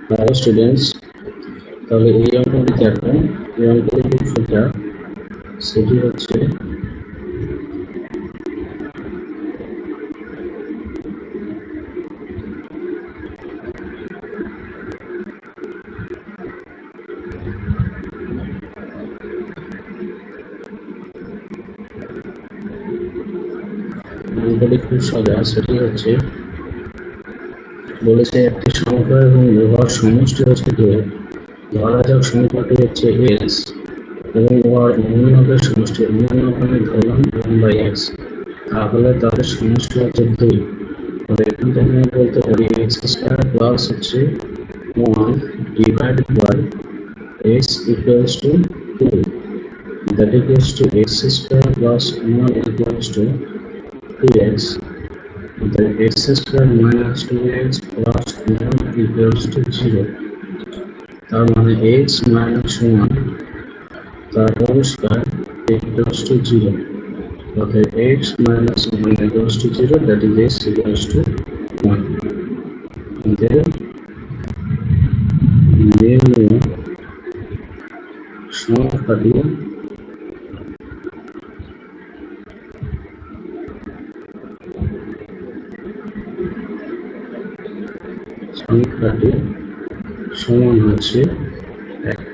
Hello students, তাহলে এই অঙ্কটি দেখো। এই অঙ্কের যে সূত্রটা সেটি হচ্ছে অঙ্কটি খুব সোজা। সেটি হচ্ছে বলেছে একটি সংখ্যা এবং উহার সমষ্টি হচ্ছে 2। ধরা যাক সংখ্যাটি হচ্ছে x এবং উহার অনুর্ণকের সমষ্টি, অনুর্ণক আমি ধরলাম 1/x, তাহলে তাদের সমষ্টি হচ্ছে 2। তাহলে এখান থেকে আমি বলতে পারি x² প্লাস হচ্ছে 1 divided by x equals to 2, that equals to x² plus 1 equals to 2x, then x² minus 2x plus 1 equals to 0। তার মানে x minus 1 তার হোল স্কয়ার equals to 0, অর্থাৎ x minus 1 equals to 0, that is x equals to 1। then সংখ্যাটি সমান হচ্ছে 1।